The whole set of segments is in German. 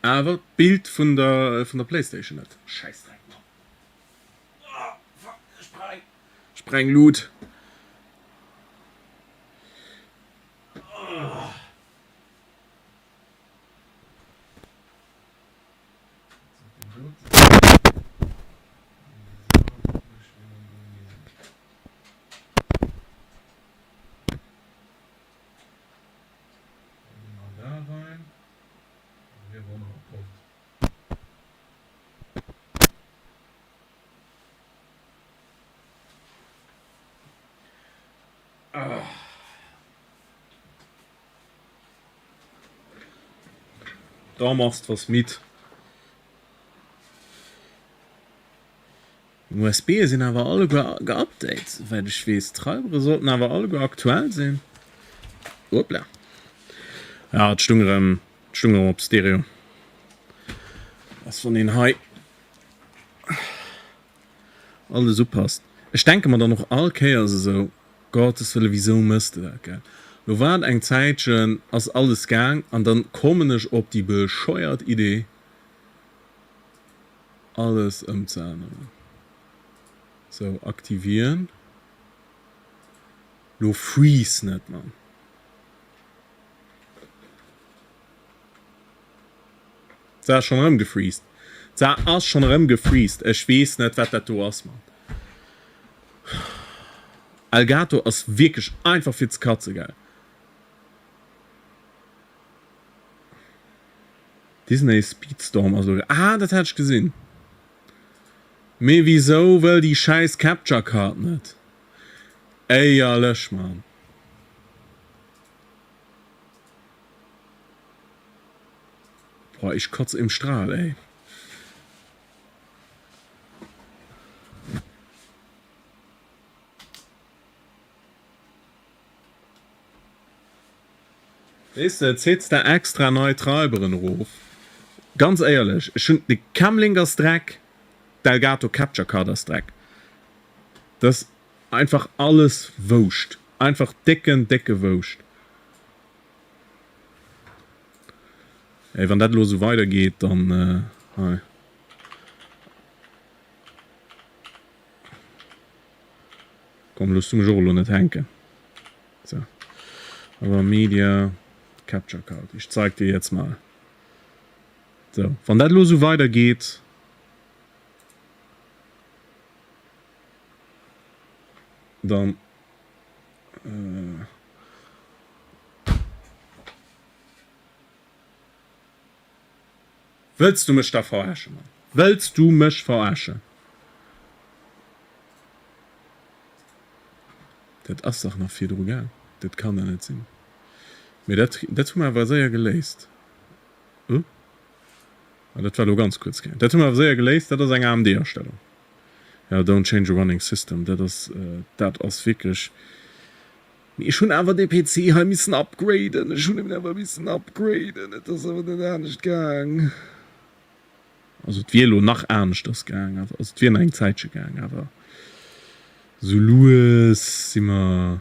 Aber Bild von der Playstation nicht. Scheiß Dreck, Mann. Oh, fuck, Sprenglut. Oh. Da rein. Wir wollen noch Punkt. Da machst du was mit. USB sind aber alle geupdatet, weil die Schweiz Treiber sollten aber alle aktuell sein. Hoppla. Ja, die Stunge auf Stereo. Was von den Hai. Alles so passt. Ich denke mal da noch okay, also so, Gottes Willen, wieso müsste das, gell? Du war ein Zeitchen, als alles gang, und dann komme ich auf die bescheuerte Idee, alles umzuändern. So, aktivieren. Du freeze nicht, man. Das ist schon rumgefreezed. Das ist schon rumgefreezed. Ich weiß nicht, was das du hast, man. Elgato ist wirklich einfach für die Katze, geil. Disney Speedstorm, also. Ah, das hätte ich gesehen. Me wieso will die scheiß Capture Card nicht? Ey, ja, lösch, man. Boah, ich kotze im Strahl, ey. Weißt du, jetzt setzt der extra neue Treiberin ruf. Ganz ehrlich, schon die Camlingers Dreck, Elgato Capture Carders Dreck. Das ist einfach alles wurscht. Einfach dicke wurscht. Ey, wenn das so weitergeht, dann hi. Komm, lass mich auch nicht hängen. So. Aber Media Capture Card. Ich zeig dir jetzt mal. So, wenn das so weitergeht, dann willst du mich da verarschen, Mann? Willst du mich verarschen? Das ist doch noch 4 Drogen. Das kann ja nicht sein. Mir das haben wir aber sehr gelesen. Das war nur ganz kurz. Das haben wir sehr gelesen, das ist eine AMD-Erstellung. Ja, don't change a running system. Das ist wirklich. Ich schon einfach den PC ein bisschen upgraden. Ich schon einfach ein bisschen upgraden. Das ist aber nicht ernst gegangen. Also, es wird nach ernst das gegangen. Also, es wird eine Zeit gegangen. Aber. So, Louis sind wir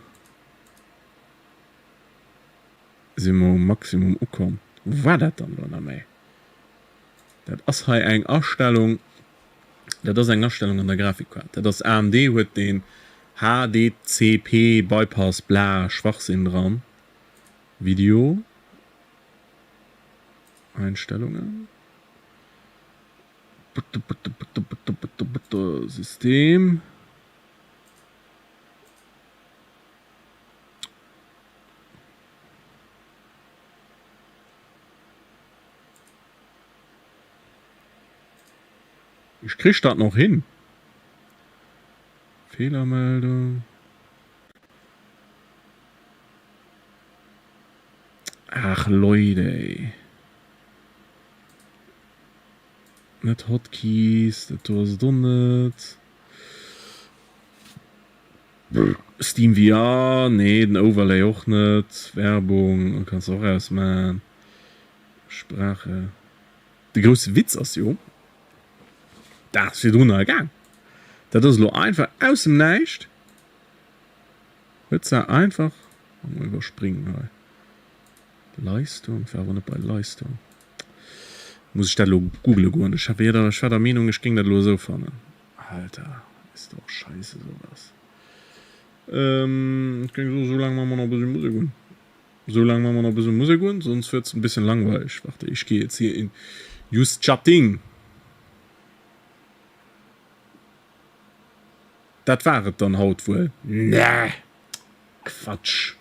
am Maximum angekommen. Wo war das dann noch mehr? Das ist halt eine Erstellung. Das ist eine Erstellung an der Grafikkarte. Das AMD hat den HDCP Bypass bla Schwachsinn dran. Video. Einstellungen. System. Ich krieg das noch hin. Fehlermeldung. Ach Leute, ey. Nicht Hotkeys, das war's doch nicht. Steam VR, nee, den Overlay auch nicht. Werbung, kannst du auch ausmachen. Sprache. Der größte Witz ist ja. Das wird untergegangen. Das ist nur einfach aus dem Nichts. Wird ja einfach überspringen. Leistung, wir waren nicht bei Leistung. muss ich da google gehen. Ich habe jeder ich war der Meinung ich ging das los so vorne. Alter, ist doch scheiße sowas. Ich ging so lange machen wir noch ein bisschen Musik gehen. So lange machen wir noch ein bisschen Musik gehen, sonst wird es ein bisschen langweilig. Warte, ich gehe jetzt hier in Just Chatting. Das war es dann haut wohl. Nee. Quatsch.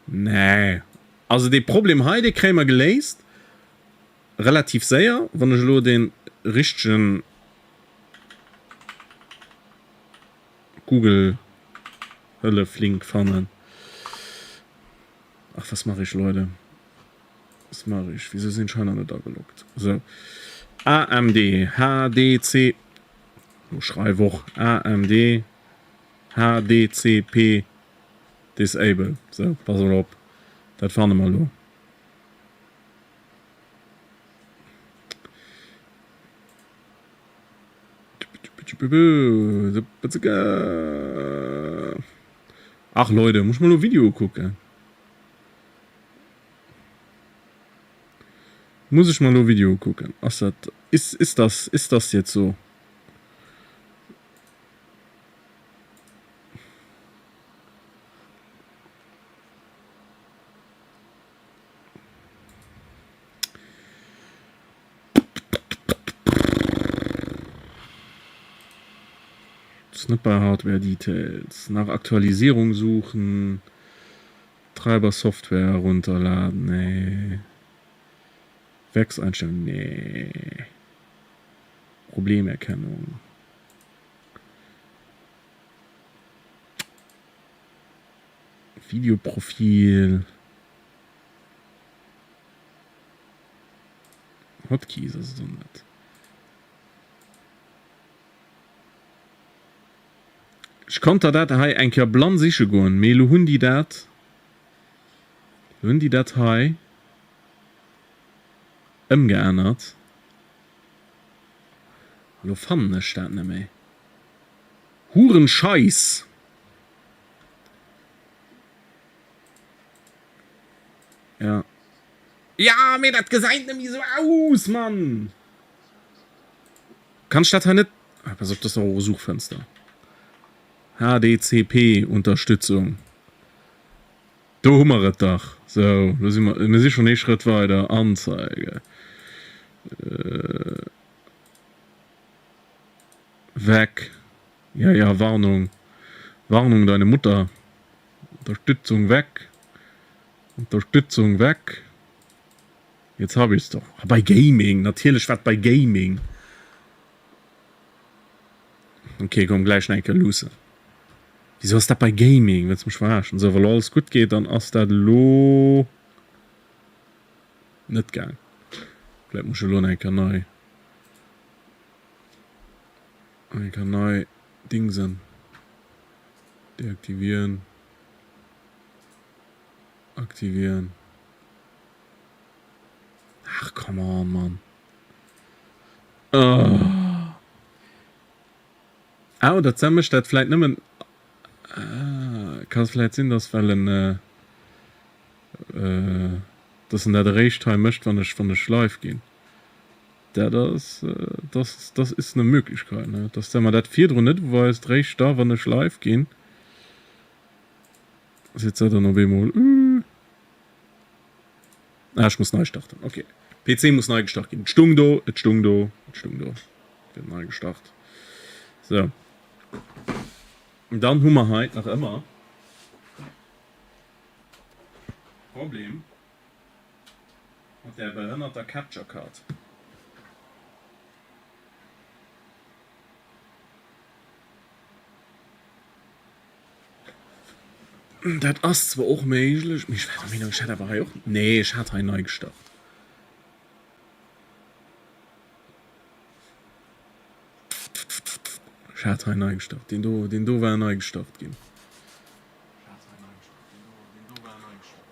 Nee. Also die Problem heute kriegen wir gelöst. Relativ sehr, wenn ich nur den richtigen Google Hölle flink fanden. Ach, was mache ich, Leute? Was mache ich? Wieso sind schon alle da gelockt? So. AMD HDC. Du schreib auch AMD HDCP Disable. So, pass mal auf. Das fahren wir mal los. Ach Leute, muss man nur Video gucken. Muss ich mal nur Video gucken. Ach, ist das jetzt so? Snapper Hardware Details. Nach Aktualisierung suchen. Treiber Software runterladen. Nee. Werkseinstellung. Nee. Problemerkennung. Videoprofil. Hotkeys, das ist so nett. Ich konnte dat ein blanc sicher gehen. Melo Hundi dat Datei geändert. Hallo fand statt mehr. Huren Scheiß. Ja. Ja, mir das gesagt nämlich so aus, Mann. Kannst du das nicht? Pass auf, das ist auch ein Suchfenster. HDCP Unterstützung. Da haben wir es doch. So, wir sind schon einen Schritt weiter. Anzeige. Weg. Ja, Warnung. Warnung, deine Mutter. Unterstützung weg. Unterstützung weg. Jetzt habe ich es doch. Bei Gaming. Natürlich was bei Gaming. Okay, komm, gleich schnell losen. Wieso ist das bei Gaming? Willst du mich verarschen? So, weil alles gut geht, dann ist das lo nicht geil. Vielleicht muss ich lo neu. Neu Dingsen. Deaktivieren. Aktivieren. Ach, come on, Mann. Oh, das zusammensteht vielleicht nicht mehr. Kann es vielleicht sein, dass weil das in der Rechtteil möchte, wenn ich live gehen. Das ist eine Möglichkeit, ne? Dass man das 4 drin nicht, weil es recht da, wenn ich live gehen. Jetzt hat er noch einmal. Ich muss neu starten. Okay. PC muss neu gestartet gehen. Stung do. Wird neu gestartet. So. Und dann haben wir halt noch immer Problem mit der behinderte Capture Card. Das ist zwar auch möglich. Ich weiß nicht, ich hatte aber auch. Nee, ich hatte einen neu gestartet. Ich hatte einen neu gestartet. Den do war neu gestartet gehen.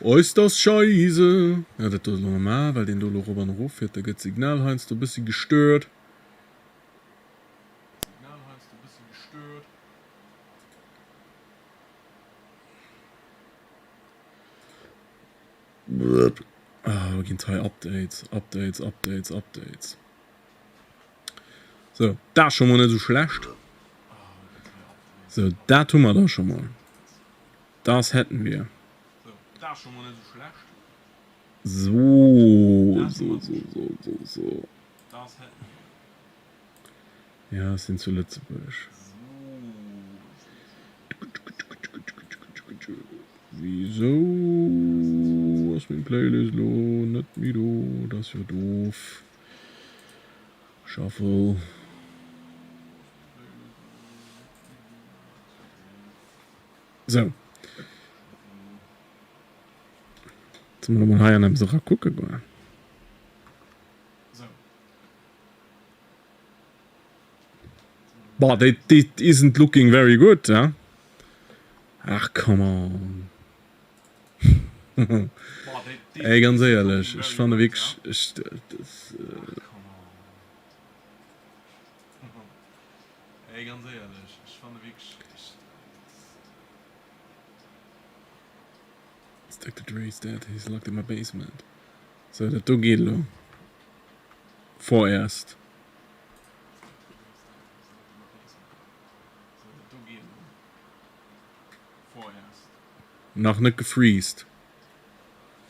Oh, ist das scheiße. Ja, das ist normal, weil den do noch oben ruf wird. Da geht Signal, Heinz, du bist gestört. Oh, Teil Updates. So, da schon mal nicht so schlecht. So, da tun wir doch schon mal. Das hätten wir. So, da schon mal nicht so schlecht. So. Das hätten wir. Ja, das sind zu Lützeburg. Wieso? Was mit Playlist lo? Nicht Mido. Das ist ja doof. Shuffle. So. Jetzt müssen wir mal hier an einem Sache gucken. So. Boah, that isn't looking very good, ja? Ach, come on. Ey, ganz ehrlich, ich fand wirklich... Ey, ganz ehrlich, ich fand wirklich... Dr. Dre's dead, he's locked in my basement. So, das geht lo. Vorerst. Noch nicht gefreezed.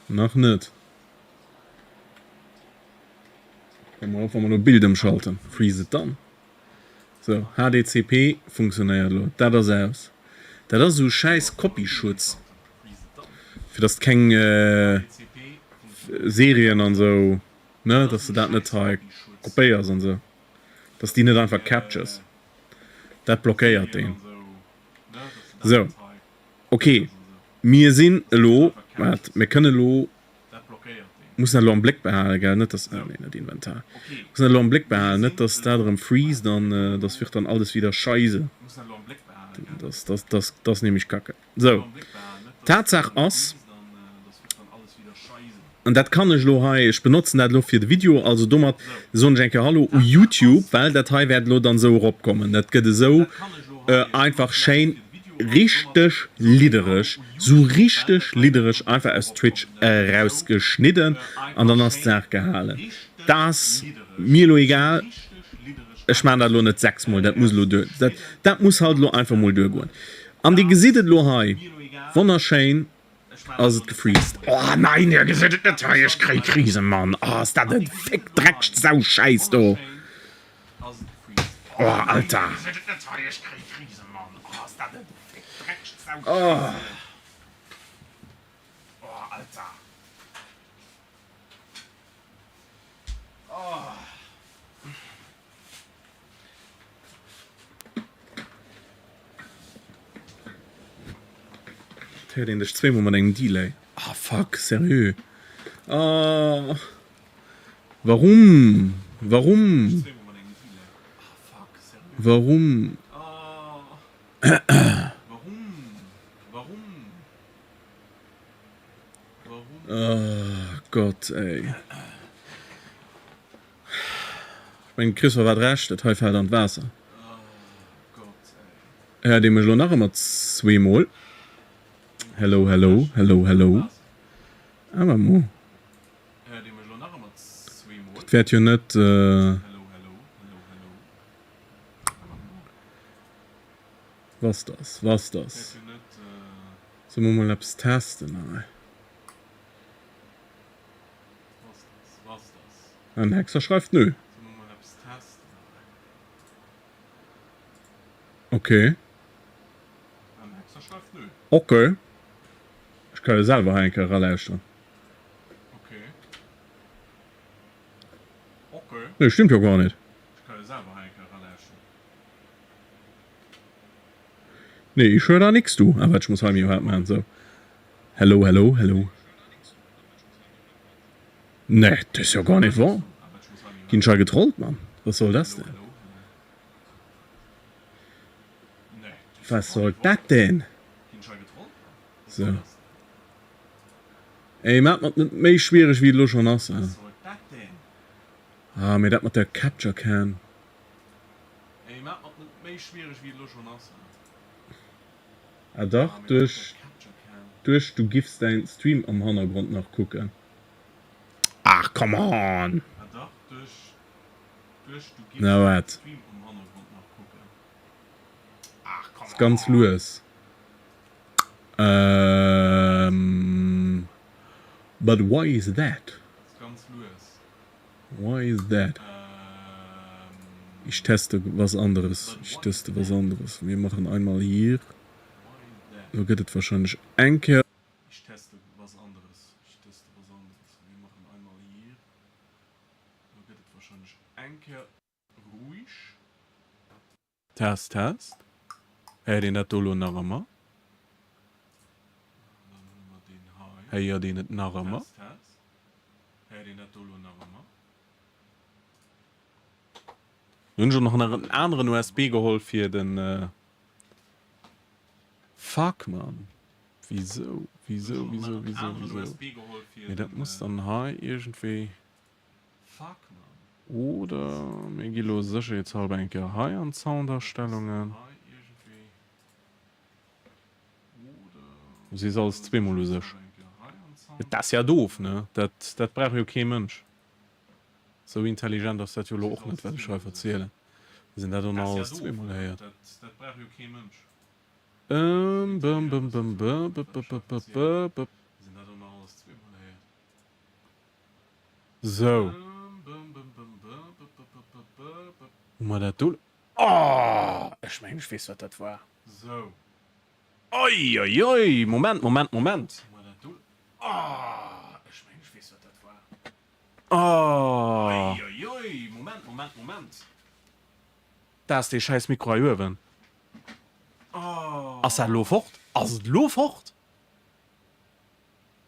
Noch nicht. Kann man einfach mal nur Bild umschalten. Freeze it dann. So, HDCP funktioniert lo. Das ist aus. Das ist so scheiß Copyschutz. Für das keine Serien und so, ne, dass du das nicht halt kopierst und so. Dass die nicht einfach captures. Das blockiert den. So. Okay. Wir sind lo, wir können lo, muss lo einen Blick behalten, gell, nicht das, nee, nicht Inventar. Muss lo einen Blick behalten, nicht dass da drin freeze, dann, das wird dann alles wieder scheiße. Das nehme ich kacke. So. Tatsache ist, und das kann ich lo, ich benutze das lo für das Video, also dummer, so ein Jenke Hallo YouTube, weil das hier wird lo dann so rauskommen. Das geht so, einfach schön, richtig liederisch, so richtig liederisch einfach aus Twitch rausgeschnitten und dann hast du nachgehalten. Das mir lo egal. Ich meine das lo nicht 6-mal, das muss lo durch. Das muss halt lo einfach mal durchgehen. Und die gesiedet lo hier, wunderschön, als es gefreezed. Oh nein, ihr gesiedet nicht, ich krieg Krise, Mann. Oh, ist das ein fick Dreck, sau scheiß, du. Oh, Alter. Oh. Oh, Alter. Der den das 2 Mal einen Delay. Ah, fuck, seriös. Ah. Warum? Warum? Warum? Oh Gott, ey. Mein Christopher war recht, das Teufel halt an Wasser. Ja, dem ich noch immer 2 Mal. Hello. Aber mo. Das wird ja nicht, Was das? So, mal etwas testen, nein. Ein Hexer schreibt nö. Okay. Okay. Ich kann ja selber ein leisten. Ne, stimmt ja gar nicht. Nee, ich höre da nichts, du. Aber ich muss halt mir halt machen, so. Hello. Ne, das ist ja gar nicht wahr. Ich bin schon getrollt, Mann. Was soll das denn? Was soll das denn? So. Ey, macht man nicht mehr schwierig wie du schon hast. Ah, mir das mit der Capture Can. Ah, doch, durch du gibst deinen Stream am Hintergrund noch gucken. come on. Ah, doch, durch du gibst Na, den wat? Stream im Hintergrund noch gucken. Ach, komm Ist ganz los. But why is that? ist ganz los. Why is that? Ich teste was anderes. Ich teste was anderes. Wir machen einmal hier. Da geht es wahrscheinlich Anker. Ich teste was anderes. Wir machen einmal hier. Da geht es wahrscheinlich Anker ruhig. Test, Test. Hey, den hat Dolo noch einmal. Dann nehmen wir den High. Hey, ja, den hat noch einmal. Test, Test. Hey, den hat Dolo noch einmal. Wir haben schon noch einen anderen USB geholt für den. Fuck, man. Wieso? Nee, das muss dann High irgendwie. Fuck, man. Oder mir geht los sicher jetzt halb ein High an Sounderstellungen. High irgendwie. Oder. Sie ist alles zweimal los. High und Sound. Das ist ja doof, ne? Das braucht ja kein Mensch. So intelligent, dass das ja auch nicht, was ich euch erzähle. Wir sind da doch noch alles zweimal her. Das braucht ja kein Mensch. Bum, bum, Wir sind da doch noch alles zweimal her. So. Mal das tun. Oh! Ich meine, ich weiß, was das war. So. Oi, oi, oi! Moment. Mal das tun. Oh! Ich meine, ich weiß, was das war. Oh! Uiuiui, Moment. Das ist die scheiß Mikroöwen. Oh. Ist das lo fort? Ist lo fort?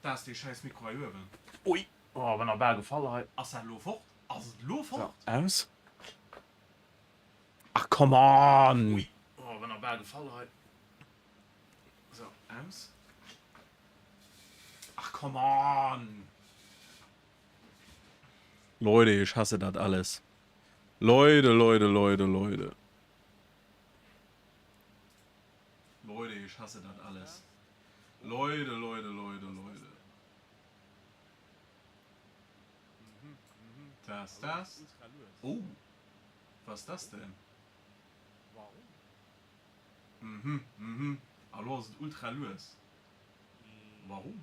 Da ist die scheiß Mikroöwen. Ui! Oh, wenn er Berge gefallen hat. Ist das lo fort? Aus? Ach, come on! Ui. Oh, wenn er Berge gefallen hat. So, aus. Ach, come on. Leute, ich hasse das alles. Leute. Leute, ich hasse das alles. Leute. Das. Oh. Was ist das denn? Warum? Hallo, es ist ultra los. Warum?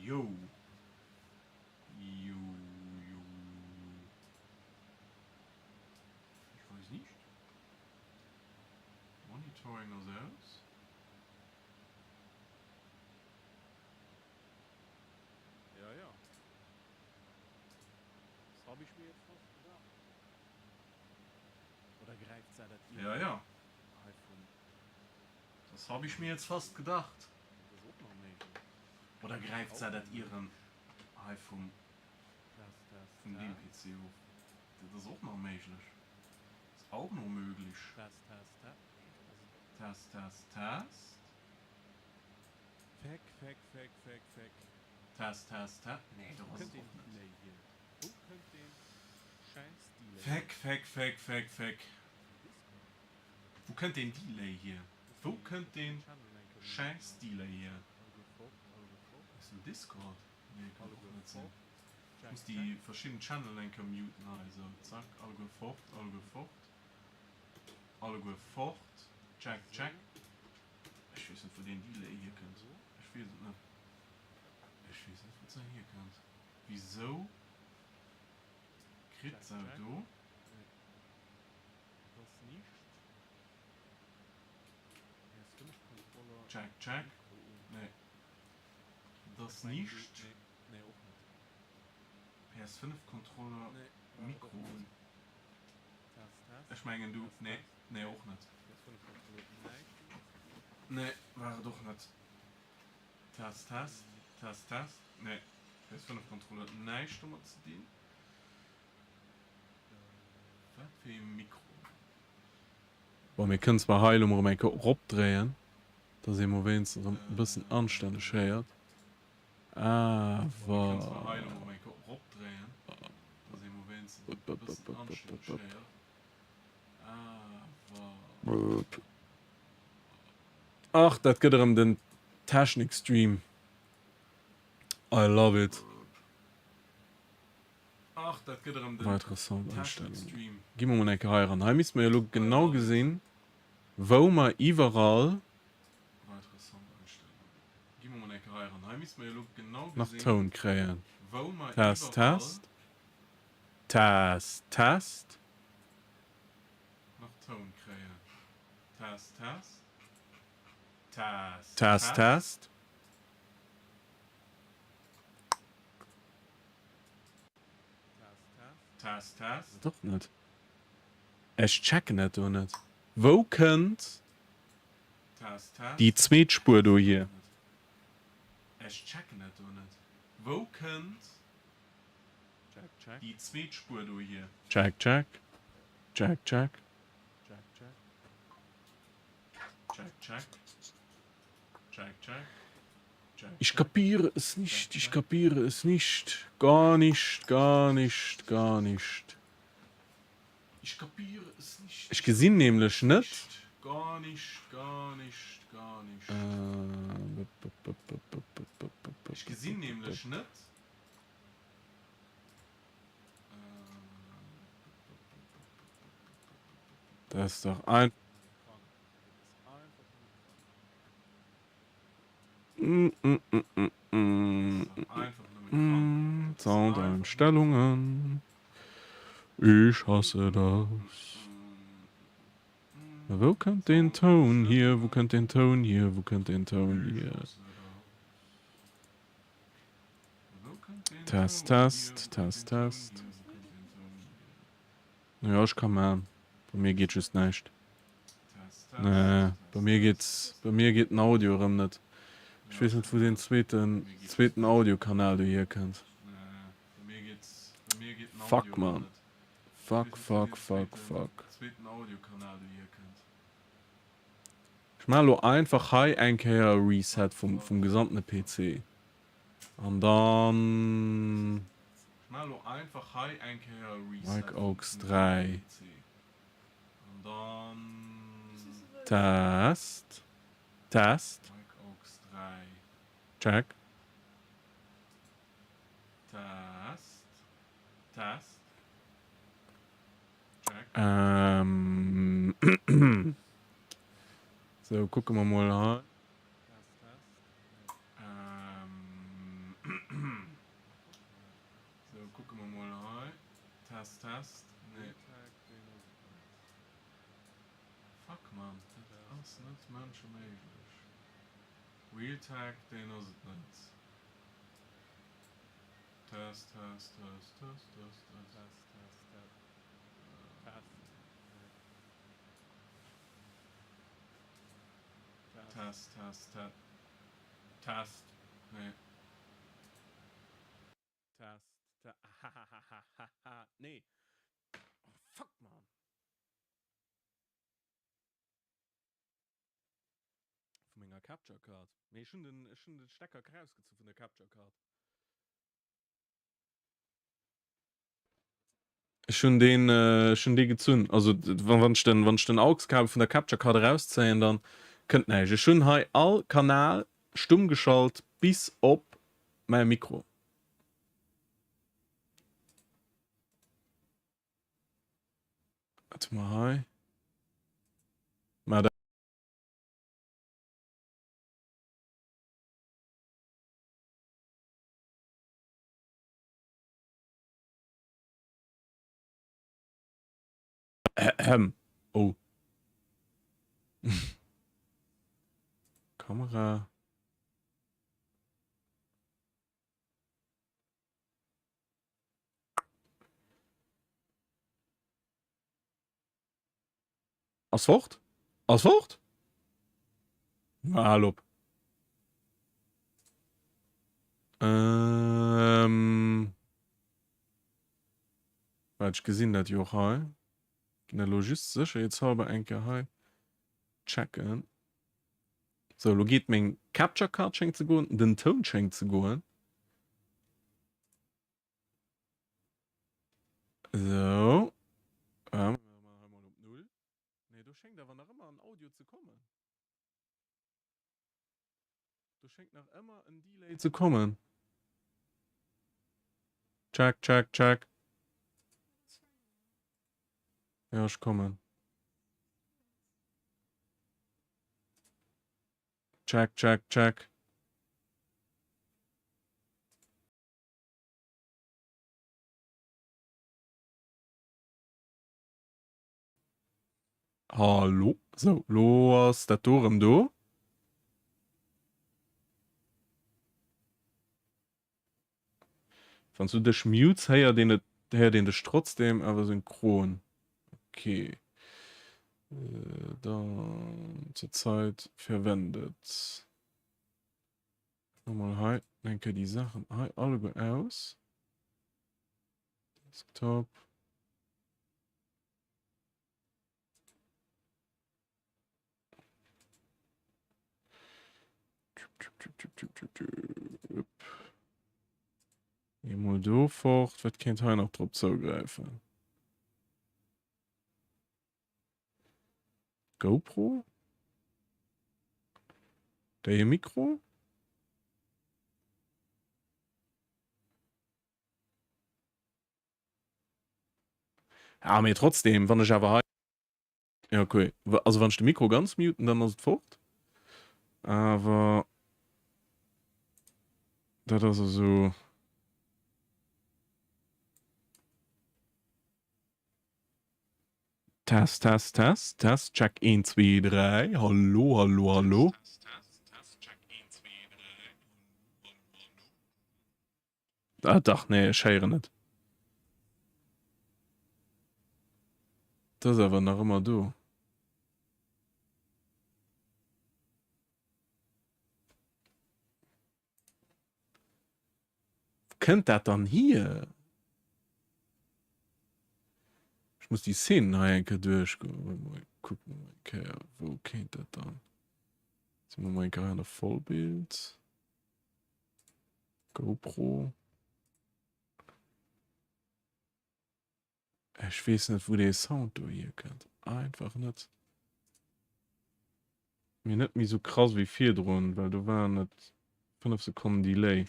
Yo. Ich weiß nicht. Monitoring ourselves. Ja. Das habe ich mir jetzt fast gedacht. Oder greift es das ihr? Ja. iPhone? Das habe ich mir jetzt fast gedacht. Das ist auch noch nicht. Oder greift sie das ihren iPhone von dem PC auf? Das ist auch noch möglich. Das ist auch noch möglich. Test. Fake. Test. Nee, du hast auch nicht. Wo könnt den scheiß Delay? Fake. Wo könnt den Delay hier? Wo könnt den scheiß Delay hier? Ist ein Discord? Nee, kann auch nicht sein. Ich muss die verschiedenen Channel-Lenker muten, also zack, alle go fort. Check. Ich weiß nicht, wo den Delay hier könnt. Ich weiß nicht, was ihr hier könnt. Wieso? Kriegt ihr da? Das nicht. Check. Nee. Das nicht. Nee, auch nicht. PS5-Controller, Mikro. Ich meine, du. Nee, auch nicht. Nee, war doch nicht. Test. Nee. PS5-Controller, nein, stimmt zu dienen. Was für ein Mikro? Boah, wir können zwar heilen, um ein abdrehen, dass ihr wenigstens ein bisschen anständig schert. Ich kann zwar heilen, um ein abdrehen, dass ihr wenigstens ein bisschen anständig schert. Ach, das geht um den Technik-Stream. I love it. Ach, das geht um den Weitere Soundeinstellungen. Technik-Stream. Gib mir mal eine heran. Hier müssen wir ja genau gesehen, wo wir überall Weitere Soundeinstellungen. Gib mir mal eine heran. Hier müssen wir ja genau nach gesehen, Ton kreieren. wo wir Test, überall Test. Test, Test. nach Ton kreieren. Test, Test. Test, Test, Test. Test, Test. Doch nicht. Ich checke nicht, du nicht. Wo könnt Test, Test. die Zweitspur du hier? Ich check nicht, du nicht. Wo könnt die Zweitspur du hier? Check, check. Check, check. Check, check. Check, check. Check, Ich check. kapiere es nicht, ich kapiere es nicht. Gar nicht, gar nicht, gar nicht. Ich kapiere es nicht. Ich gesehen nämlich nicht. Gar nicht, gar nicht, gar nicht. Ich gesehen nämlich nicht. Das ist doch ein. Einfach nur mit Soundeinstellungen. Ich hasse das. Wo könnt den Ton hier? Wo könnt den Ton hier? Wo könnt den Ton hier? Test, Test, Test, Test. Ja, ich kann mal. Bei mir geht es nicht. Nee, bei mir geht ein Audio rum nicht. Ich weiß nicht, wo den zweiten Audiokanal du hier kennst. Fuck, man. Fuck, fuck, fuck, fuck. Ich mach nur einfach High Anchor Reset vom gesamten PC. Und dann einfach High Anchor Reset. Mike Oaks 3. Und dann Test. Test. Mike Oaks 3. Check. Test. Test. Check. So, gucken wir mal an. So, gucken wir mal rein. Test, Test. Nee. Fuck, man. Das ist nicht menschenmöglich. Realtag, den ist es nicht. Test, Test, Test, Test, Test, Test. Test, Test, Test. Test. Nee. Test. Nee. Oh, fuck, man. Von meiner Capture Card. Nee, schon den Stecker rausgezogen von der Capture Card. Schon den gezogen. Also, wenn ich den AUX-Kabel von der Capture Card rausziehen, dann könnt ihr nicht. Schon hier all Kanal stumm geschaltet bis auf mein Mikro. Warte mal, hi. Mal da. Oh. Kamera. Als fort? Als fort? Hallo. Weil ich gesehen dat Jo hi. Logist sicher jetzt habe enke hi. Checken. So, lo geht mein Capture Card schenkt zu go, den Ton schenkt zu go. So. Nee, du schenkst schenkt aber noch immer ein Audio zu kommen. Du schenkt noch immer ein Delay zu kommen. Check, check, check. Ja, ich komme. Check, check, check. Hallo? So, los, der Turm, du? Wenn du dich mutes, her den dich trotzdem aber synchron. Okay. Dann zurzeit verwendet. Nochmal, hi, denke die Sachen. Hi, alle gut aus. Desktop. Mal do fort, wird kein Teil noch drauf zugreifen. GoPro? Der hier Mikro? Ja, mir trotzdem, wenn ich aber ja, okay. Also wenn ich das Mikro ganz muten, dann ist es fort. Aber das ist so. Test, Test, Test, Test, check 1, 2, 3. Hallo, hallo, hallo. Ah, doch, nee, ich höre nicht. Das ist aber noch immer du. Könnt das dann hier? Ich muss die Szenen eigentlich durchgehen. Mal gucken, okay, wo kennt das dann? Jetzt machen wir mal gerne Vollbild. GoPro. Ich weiß nicht, wo der Sound du hier könnt. Einfach nicht. Mir nicht mehr so krass wie 4 drin, weil du war nicht 5 Sekunden Delay.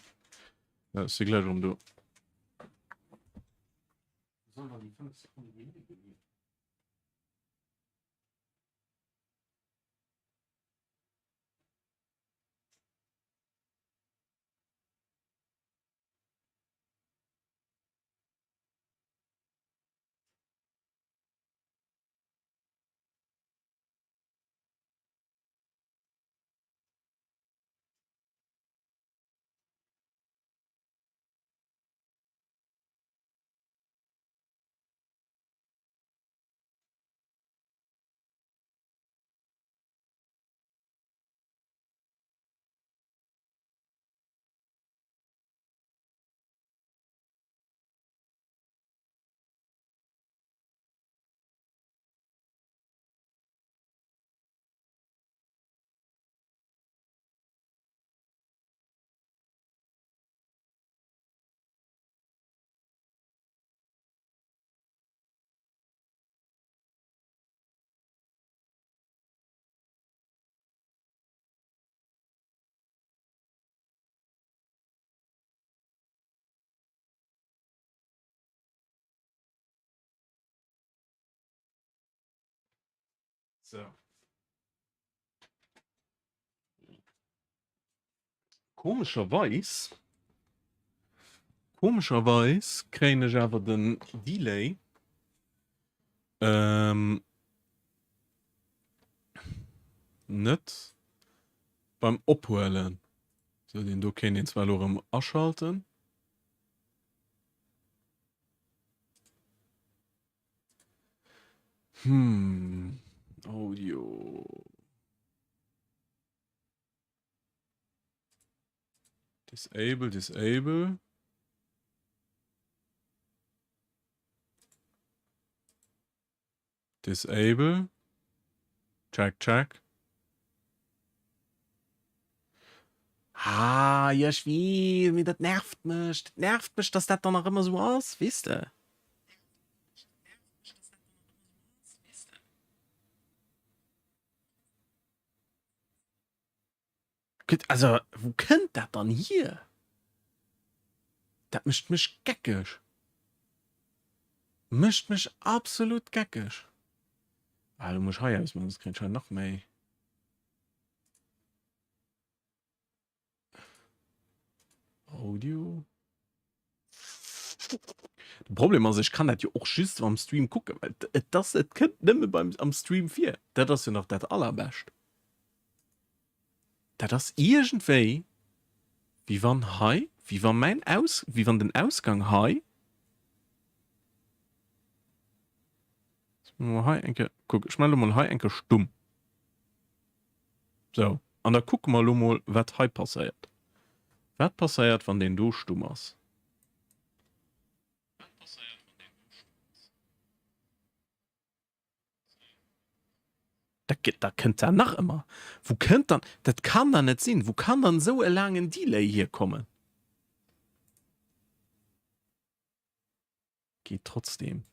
Ja, ist gleich um du. Sollen wir die 5 Sekunden Delay geben? So. Komischerweise kriege ich aber den Delay nicht beim Abholen. So, den du kannst den zwar nur am Ausschalten. Audio. Disable, disable. Disable. Check, check. Ah, ja, wie das nervt mich. Das nervt mich, dass das dann auch immer so ist, wisst ihr? Also, wo könnt das dann hier? Das mischt mich geckisch. Mischt mich absolut geckisch. Ah, du musst hier ausmachen, das kriegt schon noch mehr. Audio. Das Problem ist, ich kann das ja auch schüss am Stream gucken, weil das könnt nicht mehr am Stream 4. Das ist ja noch das allerbeste. Das ist irgendwie, wie wann hi, wie wann den Ausgang hi. Guck, ich meine mal hi enke stumm. So, und da guck mal was hi passiert. Was passiert, wenn den du stumm hast? Da könnt er nach immer. Wo könnt dann, das kann dann nicht sein. Wo kann dann so ein langen Delay hier kommen? Geht trotzdem.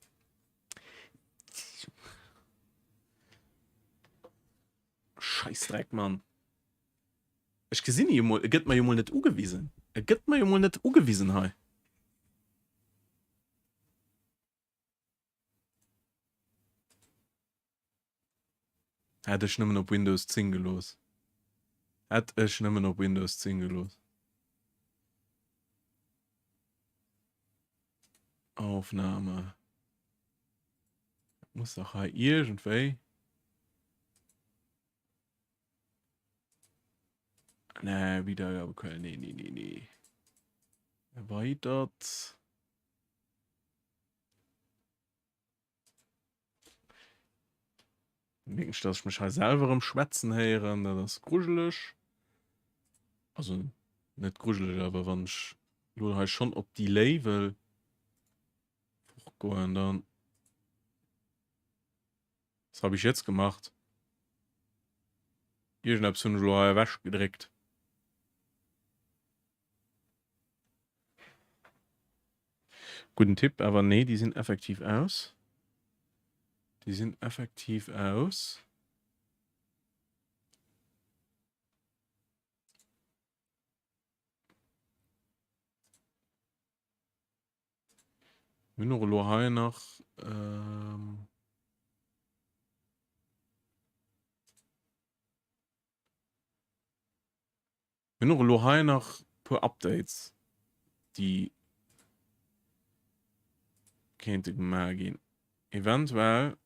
Scheißdreck, Mann. Ich gesehen hier mal, geht mir mal nicht ugewiesen. Geht mir mal nicht ugewiesen, hey. Hätte ich nicht mehr auf Windows 10 gelos. Hätte ich nicht mehr auf Windows 10 gelos. Aufnahme. Muss doch hier irgendwie. Nee, wieder, okay, nee. Erweitert. Wegen, dass ich mich halt selber im Schwätzen höre, das ist gruselig. Also, nicht gruselig, aber wenn ich nur halt schon auf die Level gehen, dann. Was habe ich jetzt gemacht? Hier habe ich so eine Wäsche gedreckt. Guten Tipp, aber nee, die sind effektiv aus. Die sind effektiv aus. Mineral nach. Mineral nach paar Updates, die könnte mehr gehen. Eventuell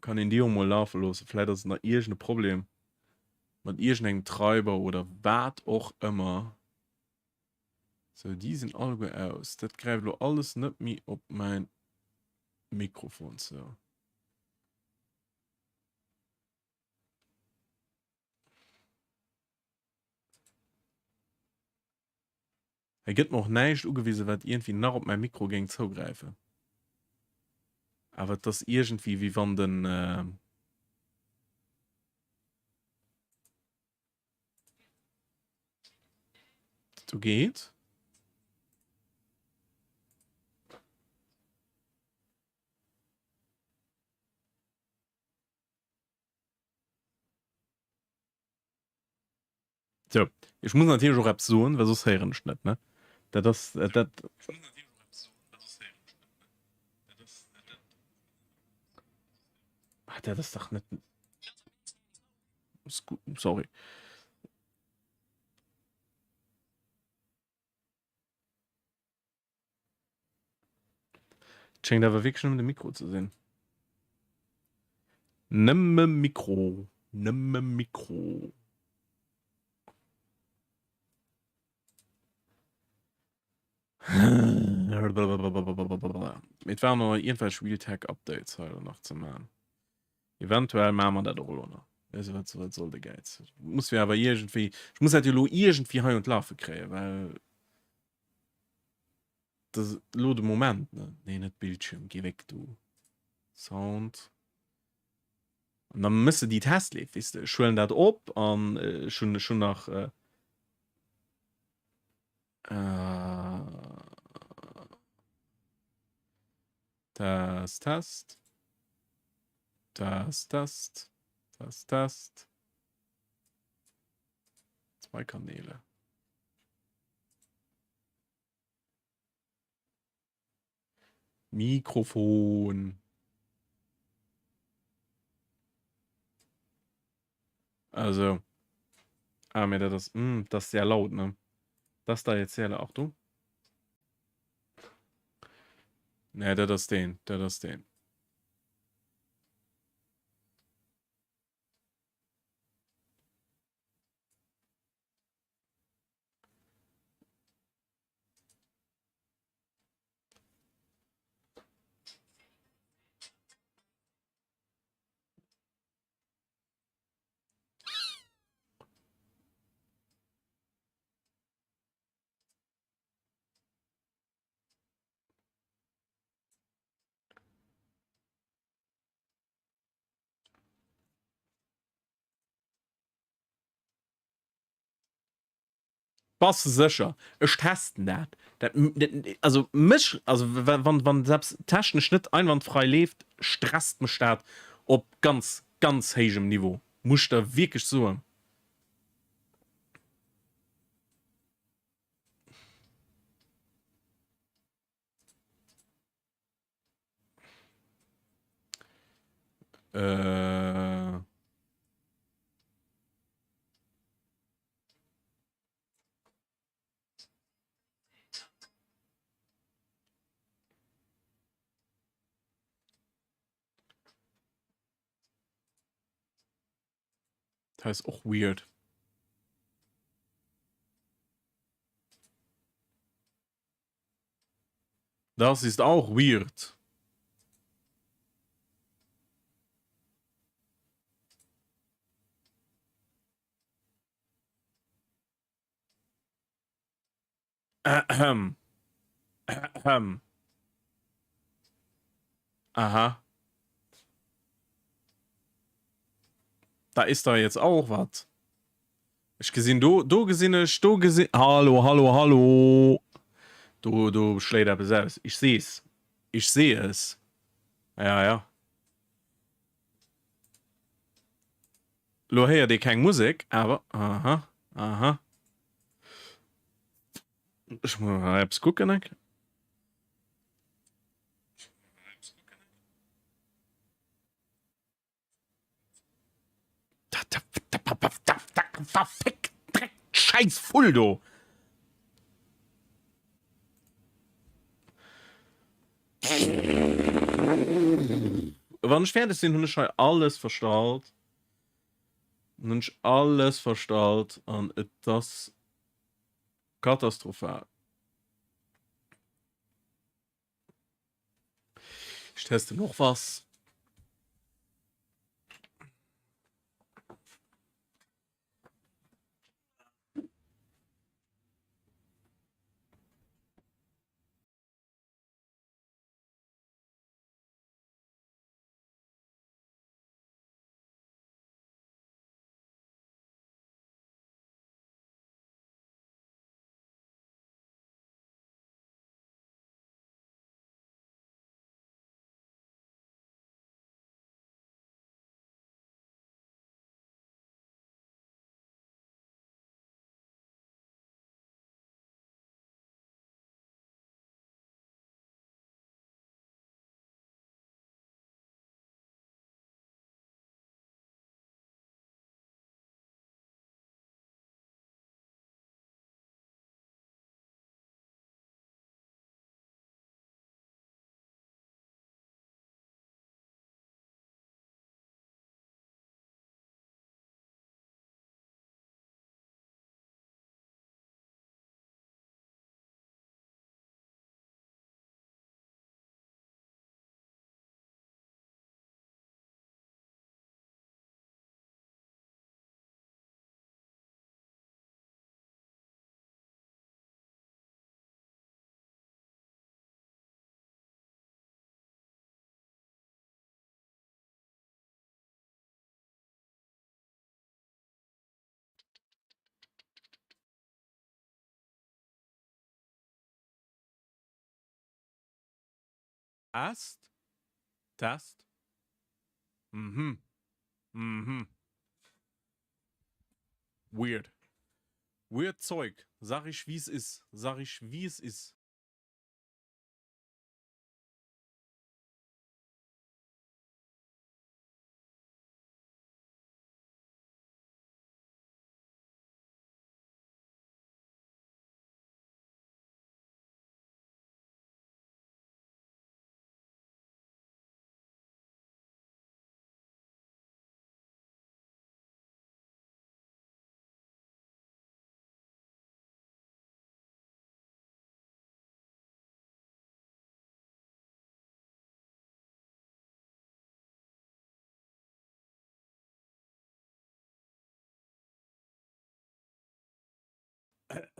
kann in dir mal laufen los. Vielleicht ist es noch irgendein Problem mit irgendeinem Treiber oder was auch immer. So, die sind alle aus. Das greift alles nicht mehr auf mein Mikrofon. So. Er gibt mir auch nicht angewiesen, was irgendwie noch auf mein Mikro ging zugreifen. Aber das irgendwie wie von den. So geht. So, ich muss natürlich auch absurd, weil sonst hören ich nicht, ne? Das. Hat er das doch nicht. Sorry. Scheint aber wirklich schon mit dem Mikro zu sehen. Nimme Mikro. Mit waren noch jedenfalls Spieltag-Updates heute noch zu machen. Eventuell machen wir das auch noch. Also, was soll der Geiz? Muss wir aber irgendwie. Ich muss halt irgendwie heu und laufen kriegen, weil. Das ist nur der Moment, ne? Nee, nicht Bildschirm. Geh weg, du. Sound. Und dann müsste die Test leben, weißt du? Schulen das ab und schon nach. Test. Test. 2 Kanäle. Mikrofon. Also. Mir das ist sehr laut, ne? Das da jetzt sehr laut. Achtung. Ne, das ist den. Was sicher ich testen also mich also wann selbst Taschenschnitt einwandfrei lebt stresst mich staat ob ganz hegem Niveau muss da wirklich so äh, das ist auch weird. Das ist auch weird. Ahem. Ahem. Aha. Da ist da jetzt auch was. Ich gesehen, du gesehen. Hallo. Du schlägt aber selbst. Ich sehe es. Ich sehe es. Ja. Lo her, die kein Musik, aber. Aha. Ich muss mal etwas gucken. Ne? Verfickt Dreck, Scheiß Fuldo. Wann ich fertig sind, hun ich alles verstaut. Nunch alles verstaut an das katastrophal. Ich teste noch was. Test. Mhm. Mhm. Weird. Weird Zeug. Sag ich, wie es ist. Sag ich, wie es ist.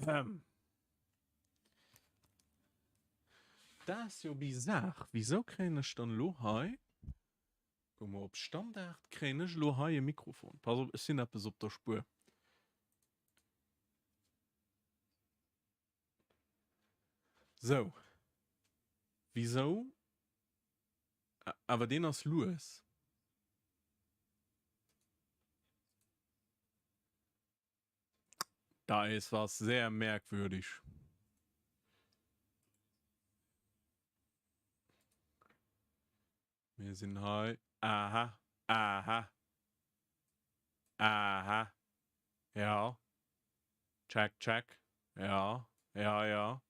Ähm. Das ist ja bizarr. Wieso kriege ich dann Lohai? Guck mal, ob Standard kriege ich Lohai ein Mikrofon. Pass auf, es sind etwas auf der Spur. So. Wieso? Aber den aus Louis. Da ist was sehr merkwürdig. Wir sind high. Aha. Aha. Aha. Ja. Check, check. Ja. Ja, ja.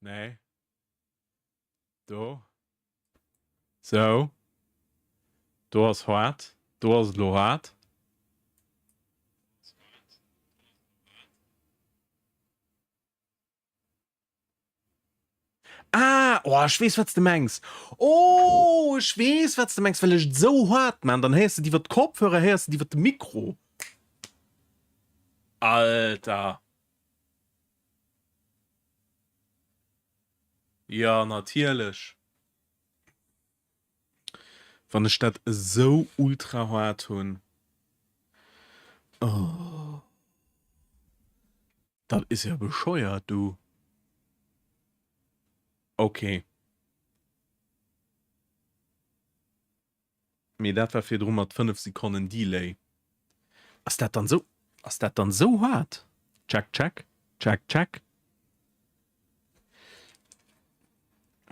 Nee. Du. So. Du hast hart. Du hast lohat. Ah, oh, ich weiß, was du meinst. Oh, ich weiß, was du meinst, weil ich so hart, man. Dann hörst du, die wird Kopfhörer, hörst du, die wird Mikro. Alter. Ja, natürlich. Von der Stadt so ultra hart tun. Oh. Das ist ja bescheuert, du. Okay. Mir dat war fir drum mat 5 Sekunden Delay. Ist das dann so hart? Check, check. Check, check.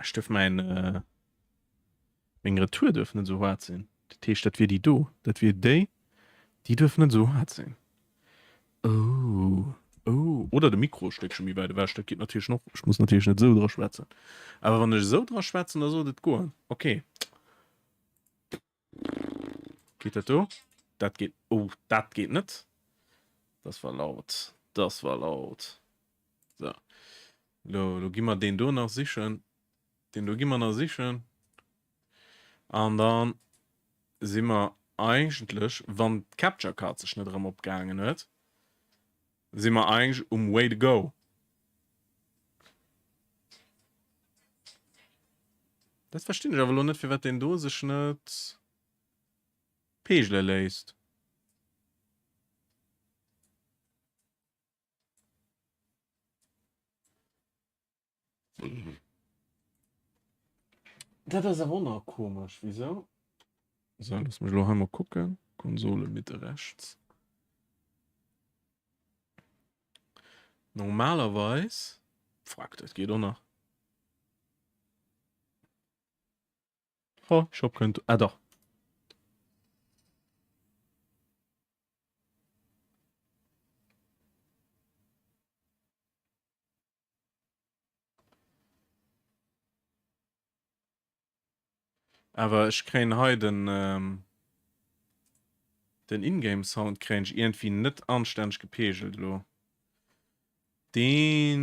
Ich dürf meine Retour dürfen nicht so hart sein. Das heißt, das wir die do. Das wir die dürfen nicht so hart sein. Oh. Oh. Oder der Mikro steckt schon wie weit. Das geht natürlich noch. Ich muss natürlich nicht so drauf schwätzen. Aber wenn ich so drauf schwätzen oder so, das geht. Okay. Geht das so? Das geht. Oh, das geht nicht. Das war laut. Das war laut. So. Lo gib mal den du noch sichern. Den du gib mal noch sichern. Und dann sind wir eigentlich, wenn die Capture Card sich nicht dran abgegangen hat, sind wir eigentlich Way to go. Das verstehe ich aber noch nicht, für was den du sich nicht Pegel lässt. Das ist aber noch komisch. Wieso? So, lass mich noch einmal gucken. Konsole Mitte rechts. Normalerweise. Fuck, das geht auch noch. Oh, ich hab keinen. Ah, doch. Aber ich kriege heute den Ingame-Sound kriege ich irgendwie nicht anständig gepegelt. Lo. Der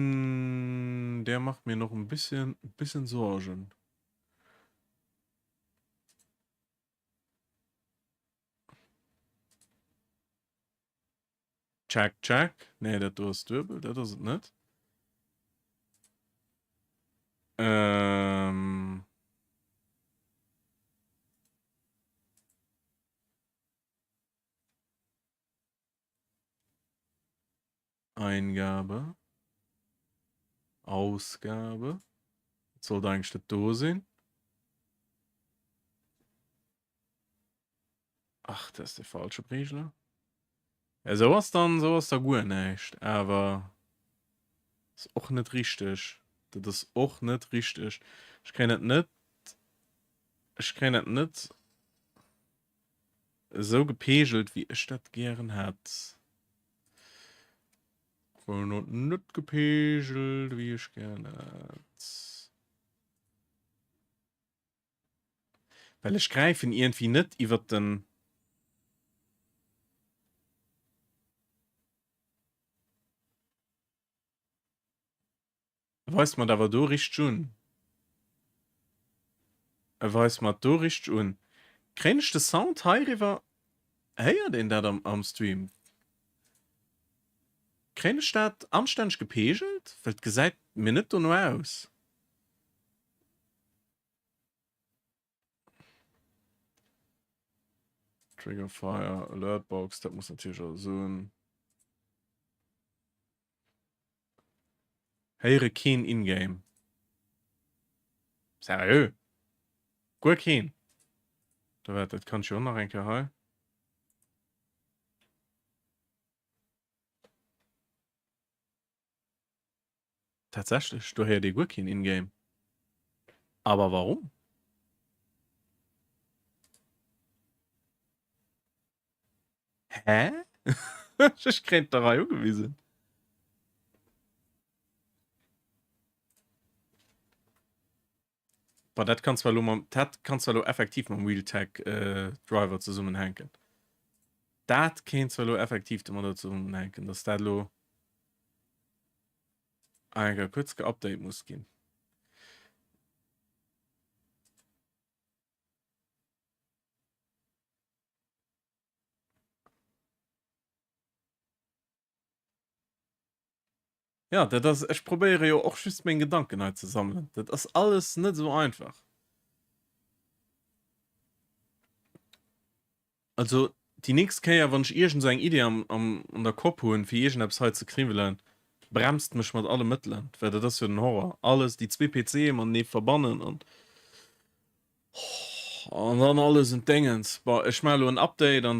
macht mir noch ein bisschen Sorgen. Check, check. Nee, das ist Dürbel, das ist es nicht. Eingabe. Ausgabe. Das sollte eigentlich das da sein. Ach, Ach, das ist der falsche Regler. Ja, sowas da gut nicht, aber ist auch nicht richtig. Das ist auch nicht richtig. Ich kann das nicht, ich kann das nicht so gepegelt, wie ich das gern hat. Und nicht gepegelt, wie ich gerne hat. Weil ich greife ihn irgendwie nicht über den. Weiß man aber du richtig schon. Weiß man du richtig schon. Kennst du den Sound hier? Hey, den da am Stream. Kennst du das anständig gepegelt? Weil gesagt, mir nicht nur aus. Trigger Fire, Alertbox, das muss natürlich auch so ein. Heire kein Ingame. Seriös? Gut kein. Das kann ich auch noch ein haben. Tatsächlich, du hast die gut kein Ingame. Aber warum? Hä? Ich krieg da rein gewesen. Aber das kannst du effektiv mit dem Realtag Driver zusammenhängen. Das kannst du effektiv damit zusammenhängen. Dass das ein kurz geupdate muss gehen. Ja, ich probiere ja auch schon meine Gedanken halt zu sammeln. Das ist alles nicht so einfach. Also, die nächste Kehr, wenn ich irgendeine Idee an der Kopf holen, für irgendetwas halt zu kriegen, bremst mich mit allen Mitteln. Weil das ist für den Horror. Alles, die 2 PC, man nicht verbannen und dann alles in Dingens. Ich mache ein Update und